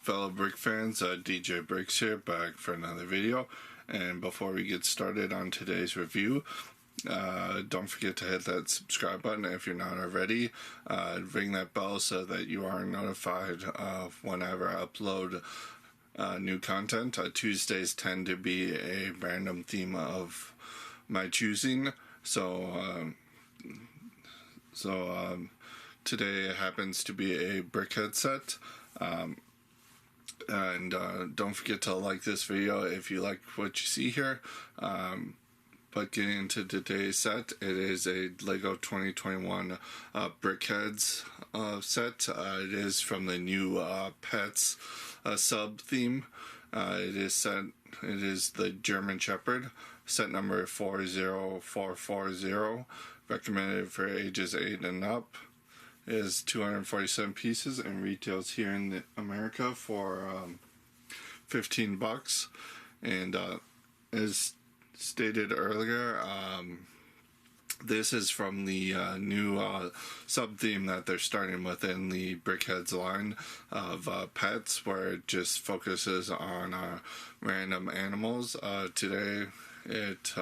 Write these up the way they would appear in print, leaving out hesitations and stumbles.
fellow Brick fans, DJ Bricks here, back for another video. And before we get started on today's review, don't forget to hit that subscribe button if you're not already. Ring that bell so that you are notified of whenever I upload new content. Tuesdays tend to be a random theme of my choosing, so today happens to be a Brickheadz set. And don't forget to like this video if you like what you see here. But getting into today's set, it is a LEGO 2021 Brickheadz set. It is from the new Pets sub theme. It is the German Shepherd, set number 40440, recommended for ages 8 and up. It is 247 pieces and retails here in America for $15. And as stated earlier, this is from the new sub-theme that they're starting within the Brickheadz line of pets, where it just focuses on random animals. Today it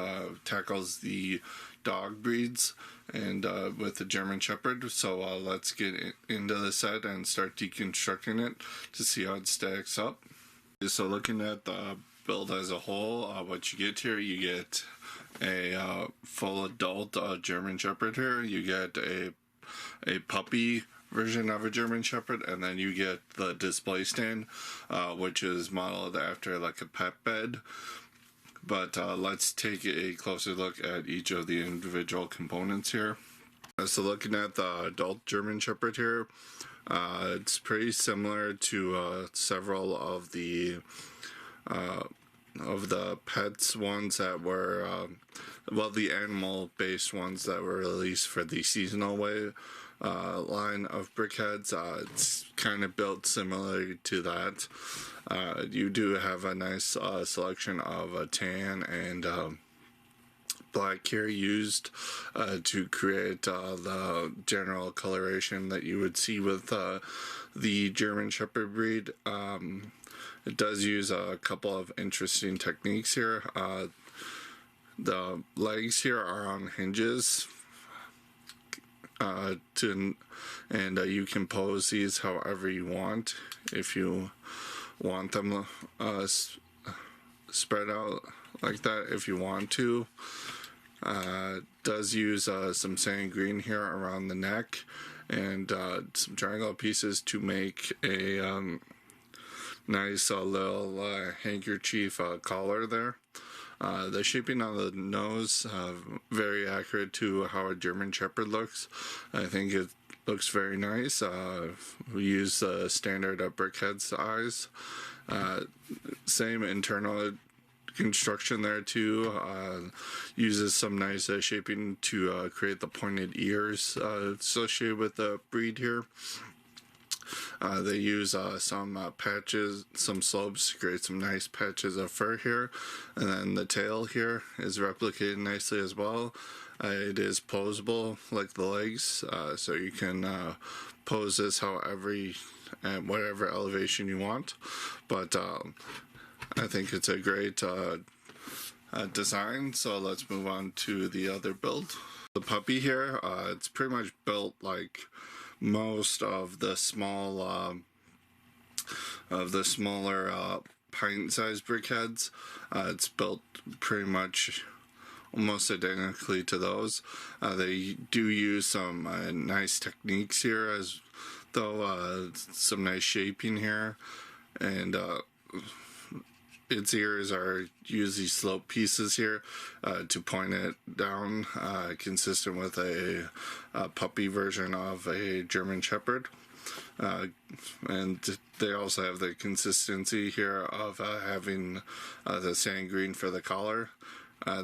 tackles the dog breeds and with the German Shepherd. So let's get into the set and start deconstructing it to see how it stacks up. So looking at the build as a whole, what you get here, you get a full adult German Shepherd here. You get a puppy version of a German Shepherd, and then you get the display stand, which is modeled after like a pet bed. But let's take a closer look at each of the individual components here. So looking at the adult German Shepherd here, it's pretty similar to several of the pets ones that were, the animal-based ones that were released for the seasonal line of Brickheadz. It's kind of built similarly to that. You do have a nice selection of tan and black here used to create the general coloration that you would see with the German Shepherd breed. It does use a couple of interesting techniques here. The legs here are on hinges, and you can pose these however you want. If you want them spread out like that, if you want to. Does use some sand green here around the neck and some triangle pieces to make a nice little handkerchief collar there. The shaping on the nose, very accurate to how a German Shepherd looks. I think it looks very nice. We use the standard Brickheadz eyes. Same internal construction there too. Uses some nice shaping to create the pointed ears associated with the breed here. They use some patches, some slopes to create some nice patches of fur here, and then the tail here is replicated nicely as well. It is posable like the legs, so you can pose this however at whatever elevation you want. But I think it's a great design, so let's move on to the other build. The puppy here, it's pretty much built like most of the smaller pint-sized Brickheadz. It's built pretty much almost identically to those. They do use some nice techniques here, as though some nice shaping here, and its ears are usually slope pieces here to point it down, consistent with a puppy version of a German Shepherd. And they also have the consistency here of having the sand green for the collar.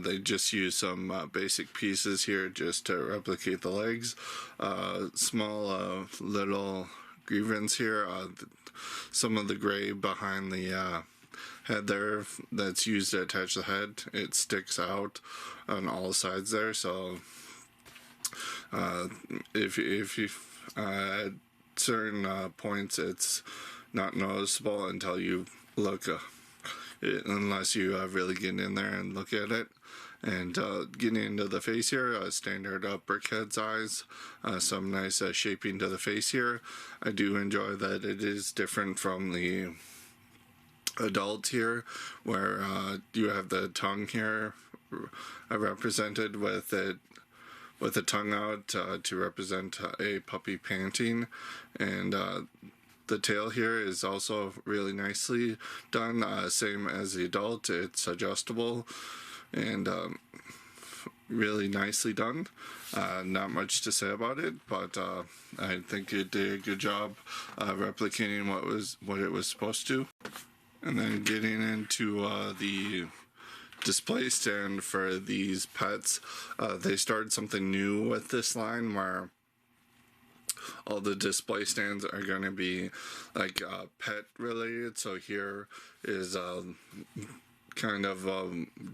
They just use some basic pieces here just to replicate the legs. Small little grievance here. Some of the gray behind the head there that's used to attach the head, it sticks out on all sides there, so if you at certain points it's not noticeable until you look, unless you really get in there and look at it. And getting into the face here, standard Brickheadz eyes, some nice shaping to the face here. I do enjoy that it is different from the adult here, where you have the tongue here represented with it, with the tongue out to represent a puppy panting. And the tail here is also really nicely done, same as the adult. It's adjustable and really nicely done. Not much to say about it, but I think it did a good job replicating what it was supposed to. And then getting into the display stand for these pets, they started something new with this line where all the display stands are going to be like pet related. So here is kind of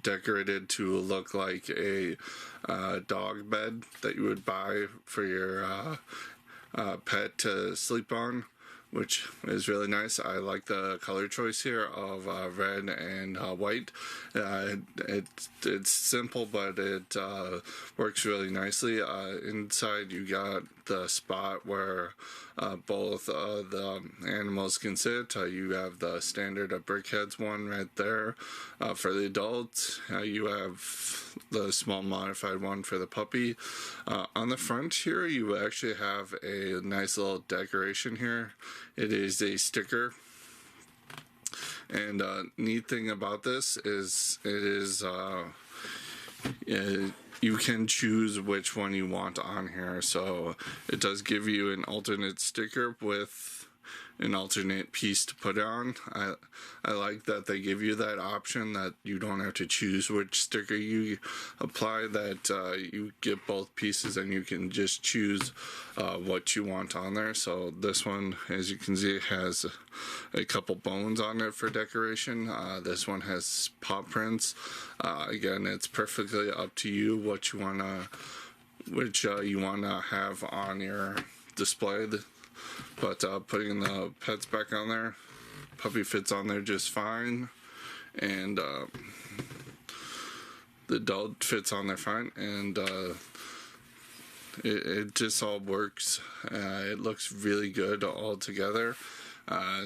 decorated to look like a dog bed that you would buy for your pet to sleep on, which is really nice. I like the color choice here of red and white. It's simple, but it works really nicely. Inside you got the spot where both the animals can sit. You have the standard Brickheadz one right there for the adults. You have the small modified one for the puppy. On the front here, you actually have a nice little decoration here. It is a sticker. And neat thing about this is it is you can choose which one you want on here, so it does give you an alternate sticker with an alternate piece to put on. I like that they give you that option, that you don't have to choose which sticker you apply, that you get both pieces and you can just choose what you want on there. So this one, as you can see, has a couple bones on it for decoration. This one has paw prints. Again, it's perfectly up to you what you wanna, which you wanna have on your display. But putting the pets back on there, puppy fits on there just fine, and the adult fits on there fine, and it just all works. It looks really good all together.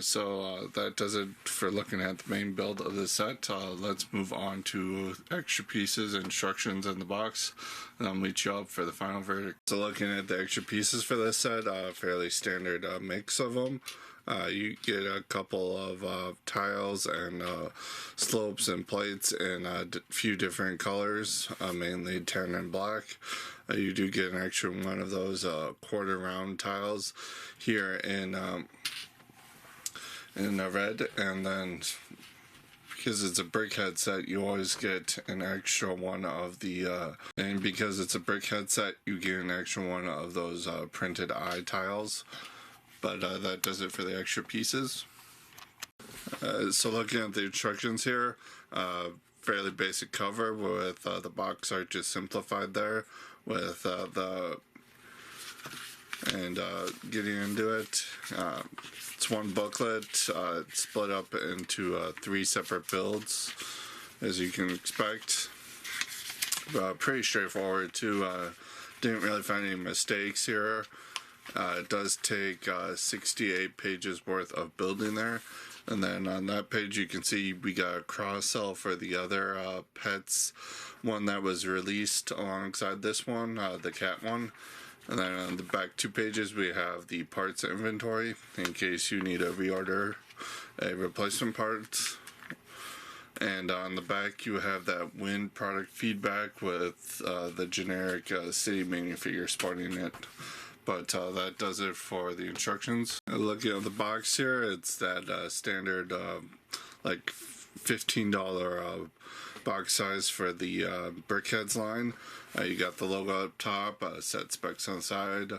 So that does it for looking at the main build of the set. Let's move on to extra pieces, instructions in the box, and I'll meet you up for the final verdict. So looking at the extra pieces for this set, fairly standard mix of them. You get a couple of tiles and slopes and plates in a few different colors, mainly tan and black. You do get an extra one of those quarter round tiles here in the red, and then because it's a Brickheadz set, you always get an extra one of the and because it's a Brickheadz set, you get an extra one of those printed eye tiles. But that does it for the extra pieces. So looking at the instructions here, fairly basic cover with the box art just simplified there with getting into it. It's one booklet. It's split up into 3 separate builds, as you can expect. Pretty straightforward too. Didn't really find any mistakes here. It does take 68 pages worth of building there. And then on that page you can see we got a cross-sell for the other pets, one that was released alongside this one, the cat one. And then on the back 2 pages we have the parts inventory in case you need to reorder a replacement part. And on the back you have that wind product feedback with the generic city minifigure supporting it. But that does it for the instructions. Looking at the box here, it's that standard like $15 box size for the Brickheadz line. You got the logo up top, set specs on the side.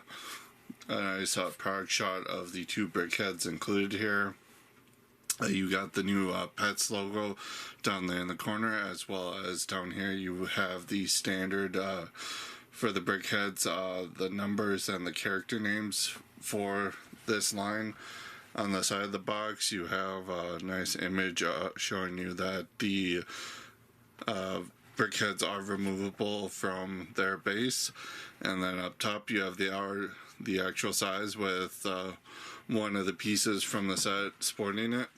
I saw a product shot of the 2 Brickheadz included here. You got the new Pets logo down there in the corner, as well as down here you have the standard for the Brickheadz, the numbers and the character names for this line. On the side of the box, you have a nice image showing you that the brickheads are removable from their base, and then up top you have the actual size with one of the pieces from the set sporting it.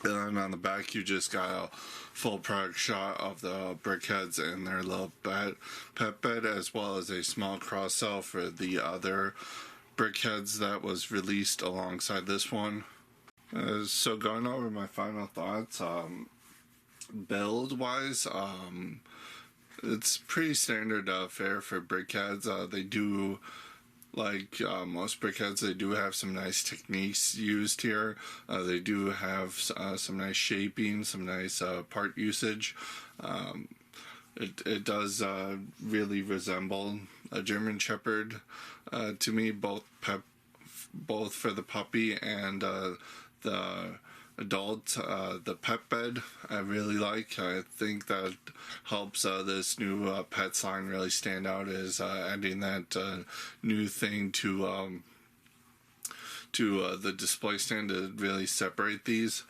And then on the back you just got a full product shot of the brickheads and their little pet bed, as well as a small cross cell for the other brickheads that was released alongside this one. So going over my final thoughts, build wise, it's pretty standard fare for brickheads. They do, like most brickheads, they do have some nice techniques used here. They do have some nice shaping, some nice part usage. It does really resemble a German Shepherd to me, both for the puppy and the adult. The pet bed I really like. I think that helps this new pets line really stand out, is adding that new thing to the display stand to really separate these.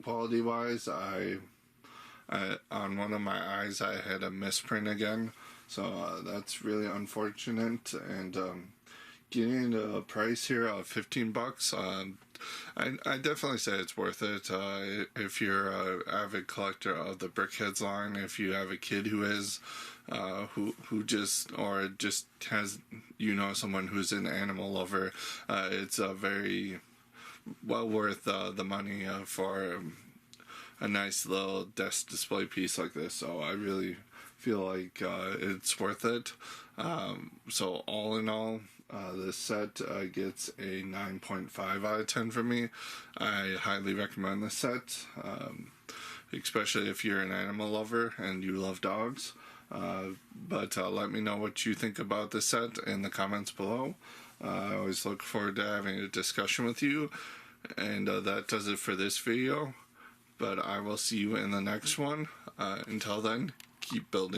Quality wise, I on one of my eyes I had a misprint again, so that's really unfortunate. And getting a price here of $15, I definitely say it's worth it. If you're an avid collector of the Brickheadz line, if you have a kid who is, who just has, someone who's an animal lover, it's very well worth the money for a nice little desk display piece like this. So I really feel like it's worth it. So all in all, this set gets a 9.5 out of 10 from me. I highly recommend this set, especially if you're an animal lover and you love dogs. But let me know what you think about this set in the comments below. I always look forward to having a discussion with you. And that does it for this video. But I will see you in the next one. Until then, keep building.